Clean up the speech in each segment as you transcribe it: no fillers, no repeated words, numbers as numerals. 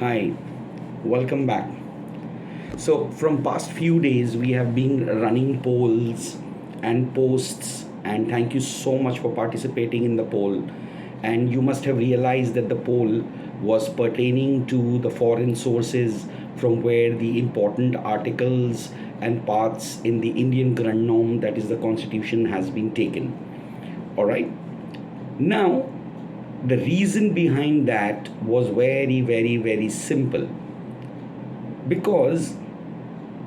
Hi, welcome back. So from past few days we have been running polls and posts, and thank you so much for participating in the poll. And you must have realized that the poll was pertaining to the foreign sources from where the important articles and parts in the Indian grundnorm, that is the constitution, has been taken. All right. Now, the reason behind that was very simple, because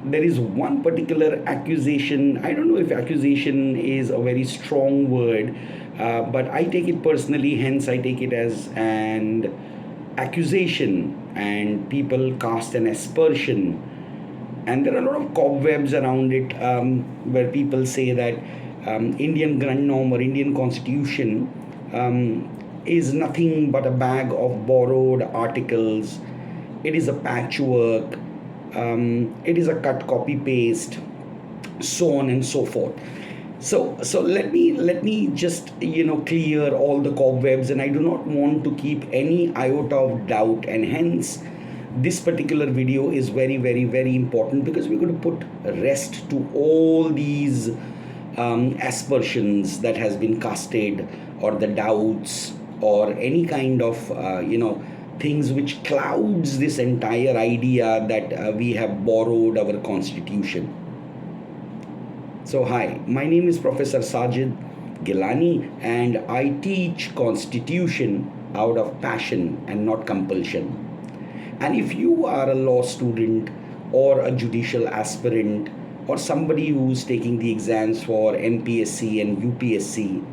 there is one particular accusation. I don't know if accusation is a very strong word, but I take it personally, hence I take it as an accusation, and people cast an aspersion. And there are a lot of cobwebs around it, where people say that Indian grand norm or Indian constitution is nothing but a bag of borrowed articles. It is a patchwork. It is a cut, copy, paste, so on and so forth. So let me just clear all the cobwebs, and I do not want to keep any iota of doubt, and hence this particular video is very important, because we're going to put rest to all these aspersions that has been casted, or the doubts, or any kind of things which clouds this entire idea that we have borrowed our constitution. So hi, my name is Professor Sajid Gilani, and I teach constitution out of passion and not compulsion. And if you are a law student or a judicial aspirant, or somebody who's taking the exams for MPSC and UPSC,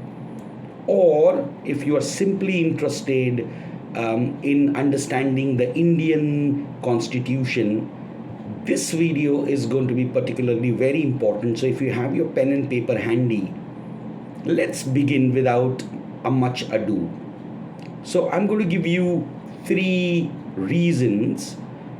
or if you are simply interested in understanding the Indian constitution, this video is going to be particularly very important. So if you have your pen and paper handy, let's begin without a much ado. So I'm going to give you 3 reasons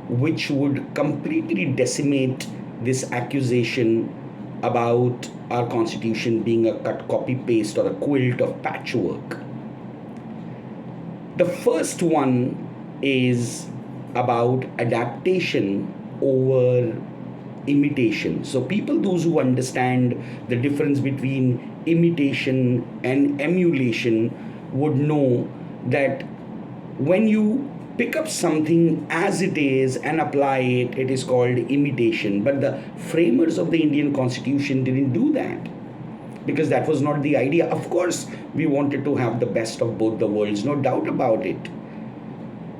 which would completely decimate this accusation about our constitution being a cut, copy, paste, or a quilt of patchwork. The first one is about adaptation over imitation. So people, those who understand the difference between imitation and emulation, would know that when you pick up something as it is and apply it, it is called imitation. But the framers of the Indian constitution didn't do that, because that was not the idea. Of course, we wanted to have the best of both the worlds, no doubt about it.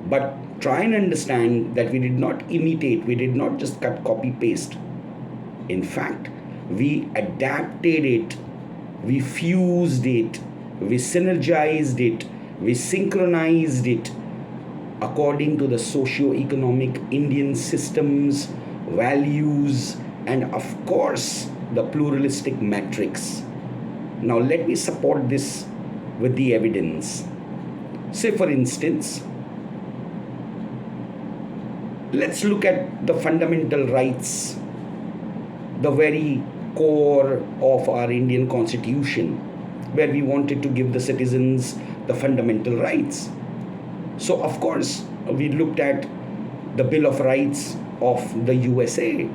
But try and understand that we did not imitate, we did not just cut, copy, paste. In fact, we adapted it, we fused it, we synergized it, we synchronized it according to the socio-economic Indian systems, values, and of course, the pluralistic matrix. Now, let me support this with the evidence. Say, for instance, let's look at the fundamental rights, the very core of our Indian constitution, where we wanted to give the citizens the fundamental rights. So, of course, we looked at the Bill of Rights of the USA.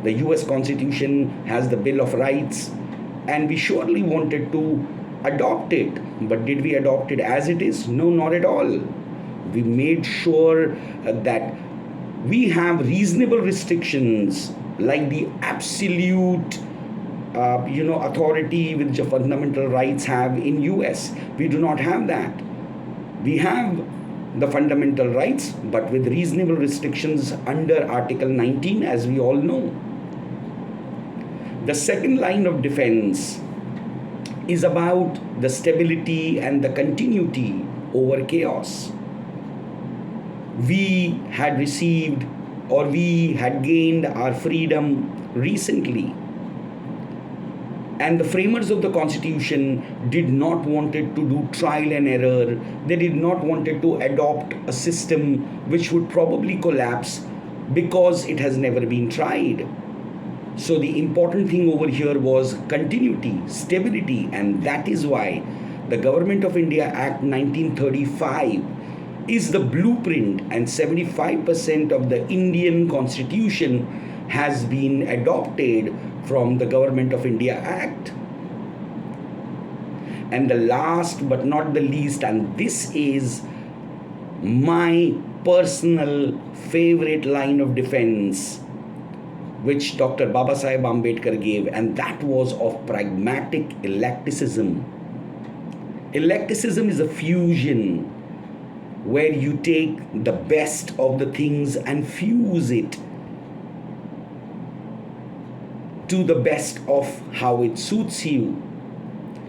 The US Constitution has the Bill of Rights, and we surely wanted to adopt it. But did we adopt it as it is? No, not at all. We made sure that we have reasonable restrictions, like the absolute authority which the fundamental rights have in US. We do not have that. We have the fundamental rights, but with reasonable restrictions under Article 19, as we all know. The second line of defense is about the stability and the continuity over chaos. We had received, or we had gained, our freedom recently. And the framers of the constitution did not wanted to do trial and error. They did not wanted to adopt a system which would probably collapse because it has never been tried. So the important thing over here was continuity, stability, and that is why the Government of India Act 1935 is the blueprint, and 75% of the Indian constitution has been adopted from the Government of India Act. And the last but not the least, and this is my personal favorite line of defense, which Dr. Babasaheb Ambedkar gave, and that was of pragmatic eclecticism. Eclecticism is a fusion where you take the best of the things and fuse it to the best of how it suits you.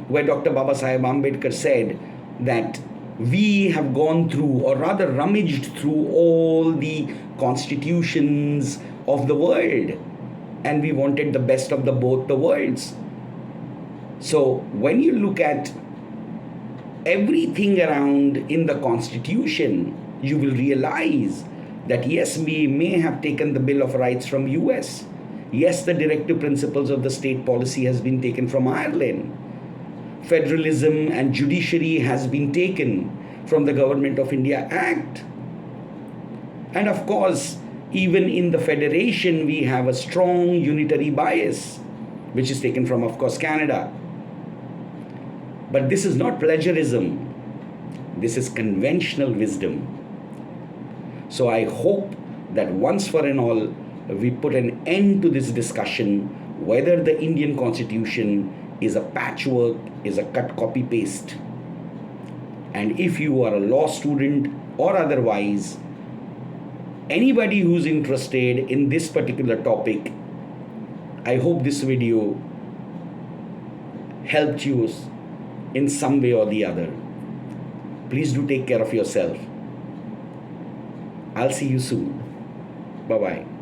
Where Dr. Babasaheb Ambedkar said that we have gone through, or rather rummaged through, all the constitutions of the world, and we wanted the best of both the worlds. So when you look at everything around in the constitution, you will realize that yes, we may have taken the Bill of Rights from US. Yes, the directive principles of the state policy has been taken from Ireland. Federalism and judiciary has been taken from the Government of India Act. And of course, even in the federation, we have a strong unitary bias, which is taken from, of course, Canada. But this is not plagiarism. This is conventional wisdom. So I hope that once for and all, we put an end to this discussion whether the Indian Constitution is a patchwork, is a cut, copy, paste. And if you are a law student or otherwise, anybody who's interested in this particular topic, I hope this video helped you in some way or the other. Please do take care of yourself. I'll see you soon. Bye-bye.